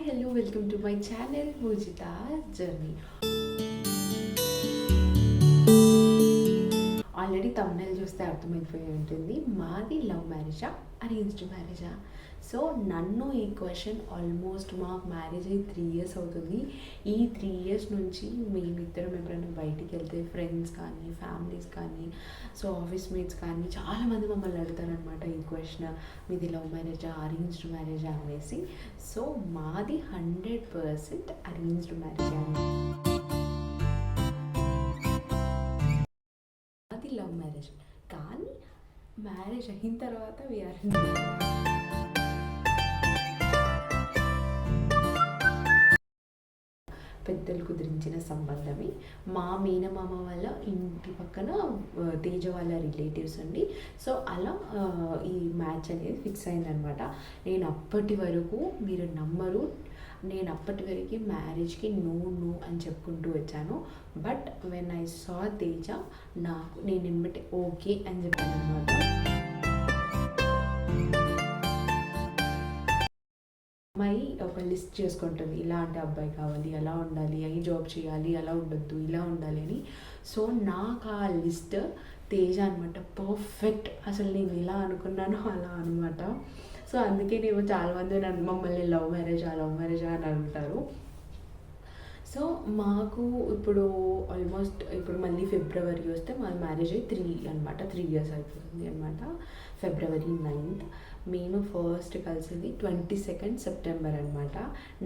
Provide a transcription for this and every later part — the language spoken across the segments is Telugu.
hello, welcome to my channel Mujita Journey. Already thumbnail చూస్తే అర్థమైపోయి ఉంటుంది, మాది లవ్ మ్యారేజా అరేంజ్డ్ మ్యారేజా. సో నన్ను ఈ క్వశ్చన్ ఆల్మోస్ట్ మాకు మ్యారేజ్ అయ్యి 3 years అవుతుంది. ఈ 3 years నుంచి మేమిద్దరం ఎప్పుడైనా బయటికి వెళ్తే ఫ్రెండ్స్ కానీ ఫ్యామిలీస్ కానీ సో ఆఫీస్ మేట్స్ కానీ చాలామంది మమ్మల్ని అడుగుతారనమాట ఈ క్వశ్చన్, మీది లవ్ మ్యారేజా అరేంజ్డ్ మ్యారేజా అనేసి. సో మాది 100% అరేంజ్డ్ మ్యారేజా. అది లవ్ మ్యారేజ్ కానీ మ్యారేజ్ అయిన తర్వాత వీఆర్ పెద్దలు కుదిరించిన సంబంధమే. మా మేనమామ వాళ్ళ ఇంటి పక్కన తేజ వాళ్ళ రిలేటివ్స్ అండి. సో అలా ఈ మ్యాచ్ అనేది ఫిక్స్ అయిందనమాట. నేను అప్పటి వరకు మీరు నమ్మరు, నేను అప్పటి వరకు మ్యారేజ్కి నో నో అని చెప్పుకుంటూ వచ్చాను. But when I saw Teja నేను ఎమ్మటే ఓకే అని చెప్పాను అనమాట. అమ్మాయి ఒక లిస్ట్ చేసుకుంటుంది, ఇలాంటి అబ్బాయి కావాలి, అలా ఉండాలి, ఈ జాబ్ చేయాలి, అలా ఉండొద్దు, ఇలా ఉండాలి అని. సో నాకు ఆ లిస్ట్ తేజ అనమాట, పర్ఫెక్ట్. అసలు నేను ఎలా అనుకున్నానో అలా అనమాట. సో అందుకే నేను చాలామంది నన్ను మమ్మల్ని లవ్ మ్యారేజా అని అంటారు. సో మాకు ఇప్పుడు ఆల్మోస్ట్ ఇప్పుడు మళ్ళీ ఫిబ్రవరి వస్తే మా మ్యారేజ్ అయ్యి 3 years అయిపోతుంది అనమాట. February 9th మేము ఫస్ట్ కలిసింది 22nd September అనమాట.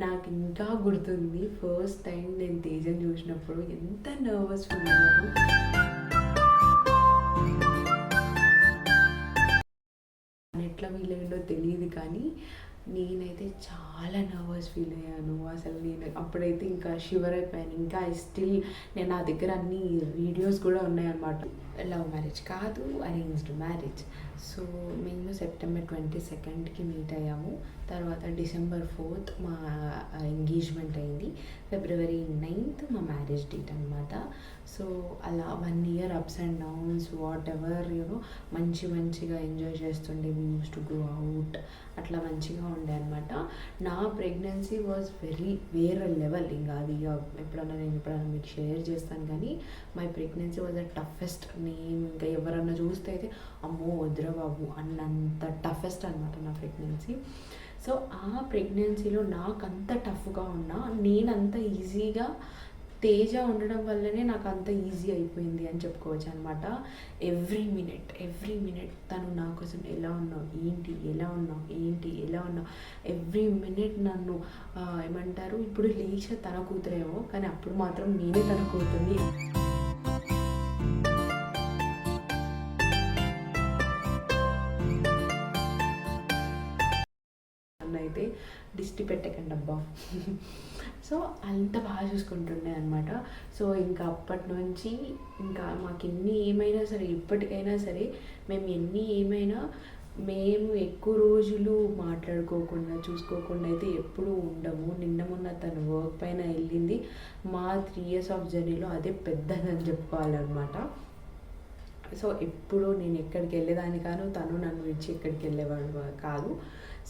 నాకు ఇంకా గుర్తుంది ఫస్ట్ టైం నేను తేజని చూసినప్పుడు ఎంత నర్వస్ ఫీల్ అయ్యాను. ఎట్లా ఫీల్ అయ్యిందో తెలియదు కానీ నేనైతే చాలా నర్వస్ ఫీల్ అయ్యాను. అసలు నేను అప్పుడైతే ఇంకా షివర్ అయిపోయాను. ఇంకా నేను నా దగ్గర అన్ని వీడియోస్ కూడా ఉన్నాయన్నమాట. లవ్ మ్యారేజ్ కాదు, అరేంజ్డ్ మ్యారేజ్. సో మేము September 22nd మీట్ అయ్యాము. తర్వాత December 4th మా ఎంగేజ్మెంట్ అయింది. February 9th మా మ్యారేజ్ డేట్ అనమాట. సో అలా 1 year ups and downs what ever మంచిగా ఎంజాయ్ చేస్తుండే. We use to go out, అట్లా మంచిగా ఉండే అనమాట. నా ప్రెగ్నెన్సీ వాజ్ వేరే లెవెల్. ఇంకా అది నేను ఎప్పుడైనా మీకు షేర్ చేస్తాను. కానీ my pregnancy was the toughest. నేను ఇంకా ఎవరన్నా చూస్తే అయితే అమ్మో వద్దురా బాబు అన్నంత టఫెస్ట్ అనమాట నా ప్రెగ్నెన్సీ. సో ఆ ప్రెగ్నెన్సీలో నాకు అంత టఫ్గా ఉన్నా నేనంత ఈజీగా తేజ ఉండడం వల్లనే నాకు అంత ఈజీ అయిపోయింది అని చెప్పుకోవచ్చు అనమాట. ఎవ్రీ మినిట్ తను నా కోసం ఎలా ఉన్నావు ఏంటి, ఎవ్రీ మినిట్ నన్ను ఏమంటారు, ఇప్పుడు లీక్ష తన కూతురేమో కానీ అప్పుడు మాత్రం నేనే తన కూతుర్ని. అయితే దిష్టి పెట్టకండి అబ్బా. సో అంత బాగా చూసుకుంటుండే అనమాట. సో ఇంకా అప్పటి నుంచి ఇంకా మాకు ఎన్ని ఏమైనా సరే, ఇప్పటికైనా సరే మేము ఎక్కువ రోజులు మాట్లాడుకోకుండా చూసుకోకుండా అయితే ఎప్పుడూ ఉండము. మొన్న తను వర్క్ పైన వెళ్ళింది. మా 3 years ఆఫ్ జర్నీలో అదే పెద్దదని చెప్పుకోవాలన్నమాట. సో ఎప్పుడు నేను ఎక్కడికి వెళ్ళేదాన్ని కాను, తను నన్ను విడిచి ఎక్కడికి వెళ్ళేవాడు కాదు.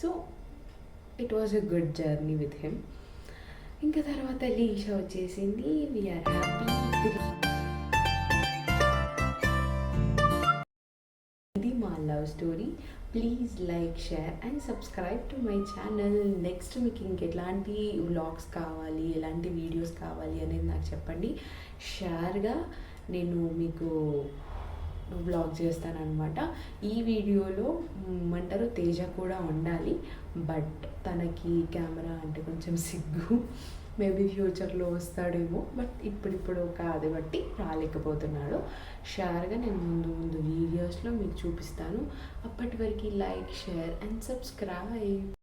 So it was a good journey with him. ఇంకా తర్వాత లీషా వచ్చేసింది. We are happy. ఇది మా love story. Please like, share and subscribe to my channel. Next మీకు ఇంకెట్లాంటి వ్లాగ్స్ కావాలి, ఎలాంటి వీడియోస్ కావాలి అనేది నాకు చెప్పండి. షేర్గా నేను మీకు వ్లాగ్ చేస్తానన్నమాట. ఈ వీడియోలో ఏమంటారు, తేజ కూడా ఉండాలి. బట్ తనకి కెమెరా అంటే కొంచెం సిగ్గు. మేబీ ఫ్యూచర్లో వస్తాడేమో, బట్ ఇప్పుడు కాదు బట్టి రాలేకపోతున్నాడు. షేర్గా నేను ముందు వీడియోస్లో మీకు చూపిస్తాను. అప్పటి వరకు లైక్, షేర్ అండ్ సబ్స్క్రైబ్.